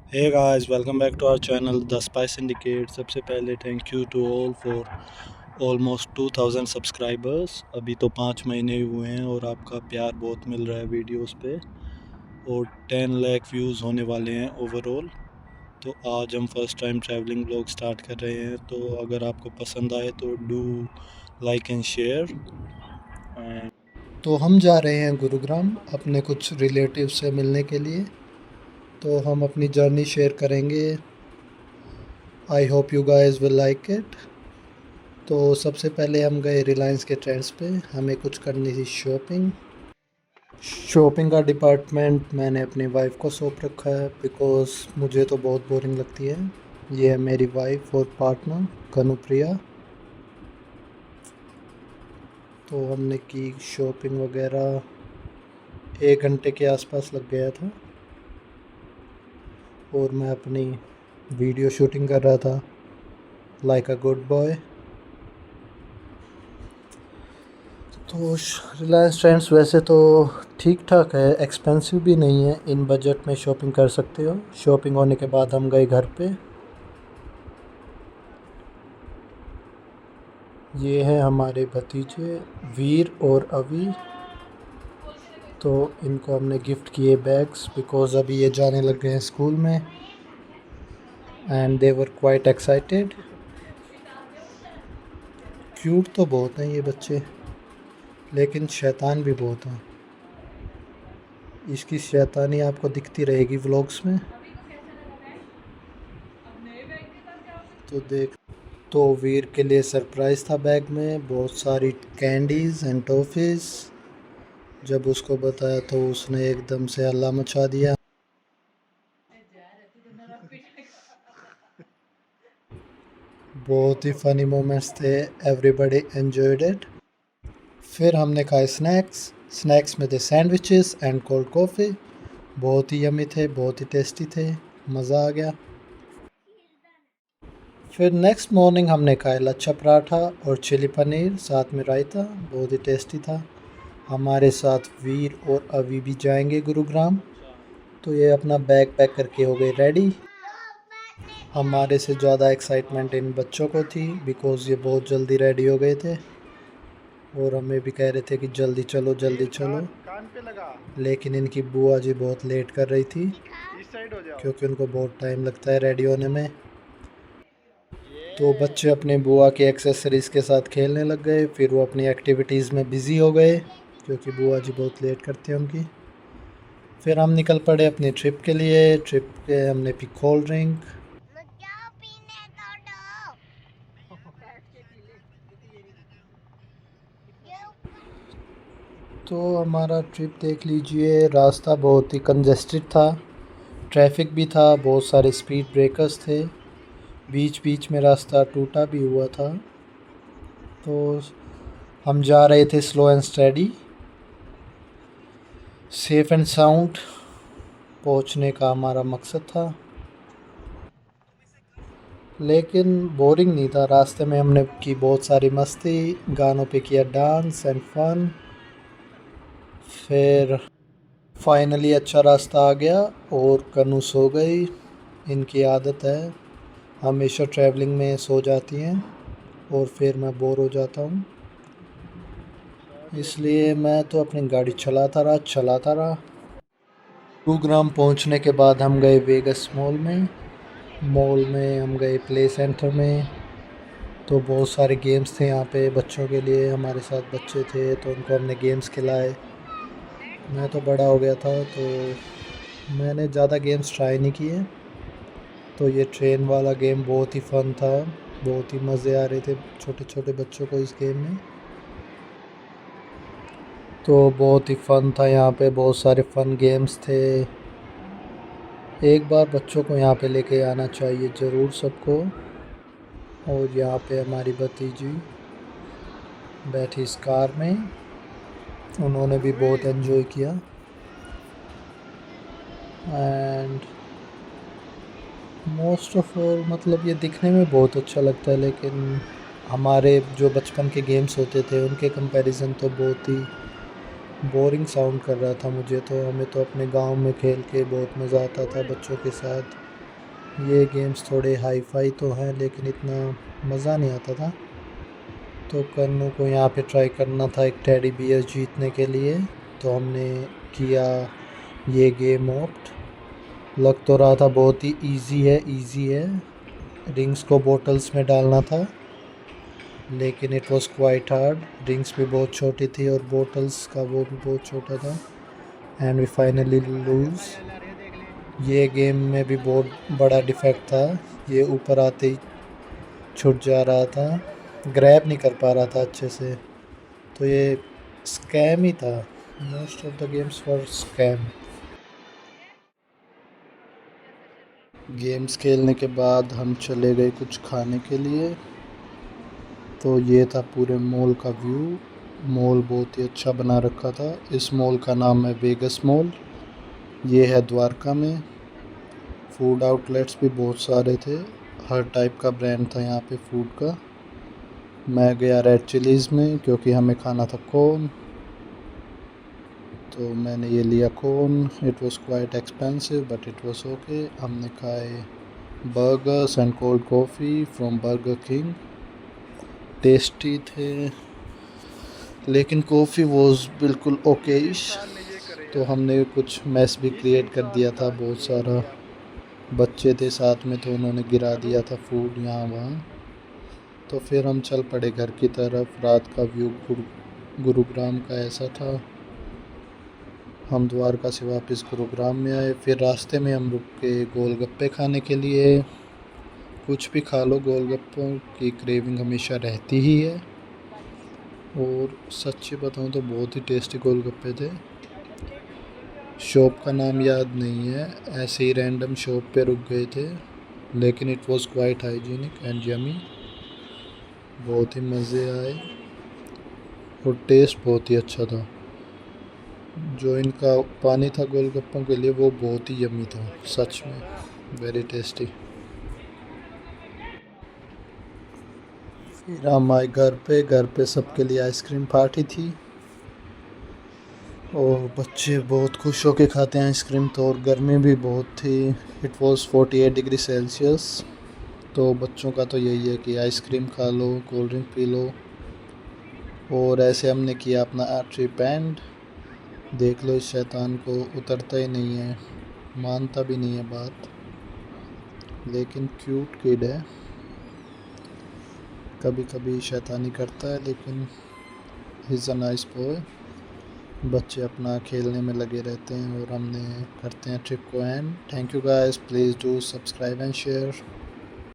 Hey guys, welcome back to our channel The Spice Syndicate। सबसे पहले thank you to all for almost 2000 subscribers. अभी तो 5 महीने ही हुए हैं और आपका प्यार बहुत मिल रहा है वीडियोस पे। और 10 लाख व्यूज़ होने वाले हैं ओवरऑल। तो आज हम first time travelling blog start कर रहे हैं, तो अगर आपको पसंद आए तो डू लाइक एंड शेयर। तो हम जा रहे हैं गुरुग्राम अपने कुछ रिलेटिव से मिलने के लिए। तो हम अपनी जर्नी शेयर करेंगे। I hope you guys will like it. तो सबसे पहले हम गए रिलायंस के ट्रेंड्स पे, हमें कुछ करनी थी शॉपिंग। शॉपिंग का डिपार्टमेंट मैंने अपनी वाइफ को सौंप रखा है बिकॉज़ मुझे तो बहुत बोरिंग लगती है। ये है मेरी वाइफ और पार्टनर कनुप्रिया। तो हमने की शॉपिंग वगैरह, 1 घंटे के आसपास लग गया था और मैं अपनी वीडियो शूटिंग कर रहा था लाइक अ गुड बॉय। तो रिलायंस ट्रेंड्स वैसे तो ठीक ठाक है, एक्सपेंसिव भी नहीं है, इन बजट में शॉपिंग कर सकते हो। शॉपिंग होने के बाद हम गए घर पे। ये हैं हमारे भतीजे वीर और अवी। तो इनको हमने गिफ्ट किए बैग्स बिकॉज़ अभी ये जाने लग गए हैं स्कूल में and they were quite excited. Cute तो बहुत हैं ये बच्चे, लेकिन शैतान भी बहुत हैं। इसकी शैतानी आपको दिखती रहेगी व्लॉग्स में। तो देख, तो वीर के लिए सरप्राइज़ था बैग में बहुत सारी कैंडीज़ एंड टॉफ़ीज़। जब उसको बताया तो उसने एकदम से हल्ला मचा दिया। बहुत ही फ़नी मोमेंट्स थे, एवरीबडी एन्जॉयड इट। फिर हमने खाए स्नैक्स। स्नैक्स में थे सैंडविचेस एंड कोल्ड कॉफ़ी। बहुत ही यमी थे, बहुत ही टेस्टी थे, मज़ा आ गया। फिर नेक्स्ट मॉर्निंग हमने खाया लच्छा पराठा और चिली पनीर, साथ में रायता, बहुत ही टेस्टी था। हमारे साथ वीर और अभी भी जाएंगे गुरुग्राम। तो ये अपना बैग पैक करके हो गए रेडी। हमारे से ज़्यादा एक्साइटमेंट इन बच्चों को थी बिकॉज़ ये बहुत जल्दी रेडी हो गए थे और हमें भी कह रहे थे कि जल्दी चलो जल्दी चलो। कान पे लगा। लेकिन इनकी बुआ जी बहुत लेट कर रही थी इस साइड हो जाओ। क्योंकि उनको बहुत टाइम लगता है रेडी होने में। तो बच्चे अपनी बुआ की एक्सेसरीज़ के साथ खेलने लग गए, फिर वो अपनी एक्टिविटीज़ में बिज़ी हो गए क्योंकि बुआ जी बहुत लेट करती हैं उनकी। फिर हम निकल पड़े अपनी ट्रिप के लिए। ट्रिप पे हमने पी कोल्ड ड्रिंक। तो हमारा ट्रिप देख लीजिए, रास्ता बहुत ही कंजेस्टेड था, ट्रैफिक भी था, बहुत सारे स्पीड ब्रेकर्स थे, बीच बीच में रास्ता टूटा भी हुआ था। तो हम जा रहे थे slow and steady, safe and sound पहुंचने का हमारा मकसद था। लेकिन बोरिंग नहीं था, रास्ते में हमने की बहुत सारी मस्ती, गानों पे किया डांस एंड फन। फिर फाइनली अच्छा रास्ता आ गया और कन्नू सो गई। इनकी आदत है, हमेशा ट्रैवलिंग में सो जाती हैं और फिर मैं बोर हो जाता हूँ, इसलिए मैं तो अपनी गाड़ी चलाता रहा। गुरुग्राम पहुँचने के बाद हम गए वेगस मॉल में। मॉल में हम गए प्ले सेंटर में। तो बहुत सारे गेम्स थे यहाँ पे बच्चों के लिए, हमारे साथ बच्चे थे तो उनको हमने गेम्स खिलाए। मैं तो बड़ा हो गया था तो मैंने ज़्यादा गेम्स ट्राई नहीं किए। तो ये ट्रेन वाला गेम बहुत ही फ़न था, बहुत ही मज़े आ रहे थे छोटे छोटे बच्चों को इस गेम में। तो बहुत ही फ़न था, यहाँ पे बहुत सारे फ़न गेम्स थे। एक बार बच्चों को यहाँ पे लेके आना चाहिए ज़रूर सबको। और यहाँ पे हमारी भतीजी बैठी इस कार में, उन्होंने भी बहुत एंजॉय किया। एंड मोस्ट ऑफ ऑल मतलब ये दिखने में बहुत अच्छा लगता है, लेकिन हमारे जो बचपन के गेम्स होते थे उनके कंपैरिजन तो बहुत ही बोरिंग साउंड कर रहा था मुझे। तो हमें तो अपने गांव में खेल के बहुत मज़ा आता था बच्चों के साथ। ये गेम्स थोड़े हाई फाई तो हैं लेकिन इतना मज़ा नहीं आता था। तो कन्नू को यहाँ पे ट्राई करना था एक टेडी बियर जीतने के लिए, तो हमने किया ये गेम ऑप्ट। लग तो रहा था बहुत ही इजी है। रिंग्स को बोटल्स में डालना था, लेकिन it was quite hard. Rings भी बहुत छोटी थी और बोटल्स का वो भी बहुत छोटा था, एंड वी फाइनली लूज़। ये गेम में भी बहुत बड़ा डिफेक्ट था, ये ऊपर आते ही छूट जा रहा था, ग्रैब नहीं कर पा रहा था अच्छे से। तो ये स्कैम ही था, most of the games for scam. Games खेलने के बाद हम चले गए कुछ खाने के लिए। तो ये था पूरे मॉल का व्यू। मॉल बहुत ही अच्छा बना रखा था। इस मॉल का नाम है वेगस मॉल। ये है द्वारका में। फूड आउटलेट्स भी बहुत सारे थे, हर टाइप का ब्रांड था यहाँ पे फूड का। मैं गया रेड चिलीज़ में क्योंकि हमें खाना था कॉर्न, तो मैंने ये लिया corn. It was quite expensive but it was okay. हमने खाए burgers and cold coffee from burger king, tasty थे, लेकिन कॉफ़ी वॉज बिल्कुल ओकेइश। तो हमने कुछ मैस भी क्रिएट कर दिया था, बहुत सारा बच्चे थे साथ में तो उन्होंने गिरा दिया था फूड यहाँ वहाँ। तो फिर हम चल पड़े घर की तरफ। रात का व्यू गुरुग्राम का ऐसा था। हम द्वारका से वापस गुरुग्राम में आए। फिर रास्ते में हम रुक के गोलगप्पे खाने के लिए। कुछ भी खा लो, गोलगप्पों की क्रेविंग हमेशा रहती ही है, और सच्ची बताऊँ तो बहुत ही टेस्टी गोलगप्पे थे। शॉप का नाम याद नहीं है, ऐसे ही रैंडम शॉप पे रुक गए थे, लेकिन it was quite hygienic and yummy. बहुत ही मज़े आए और टेस्ट बहुत ही अच्छा था। जो इनका पानी था गोलगप्पों के लिए वो बहुत ही यमी था, सच में वेरी टेस्टी। फिर हम आए घर पे सबके लिए आइसक्रीम पार्टी थी, और बच्चे बहुत खुश होके खाते हैं आइसक्रीम तो, और गर्मी भी बहुत थी। It was 48 degree Celsius. तो बच्चों का तो यही है कि आइसक्रीम खा लो, कोल्ड ड्रिंक पी लो। और ऐसे हमने किया अपना ट्रिप एंड। देख लो इस शैतान को, उतरता ही नहीं है, मानता भी नहीं है बात, लेकिन क्यूट किड है। कभी कभी शैतानी करता है लेकिन he is a nice boy. बच्चे अपना खेलने में लगे रहते हैं और हमने करते हैं ट्रिप को and. Thank you guys, please do subscribe and share.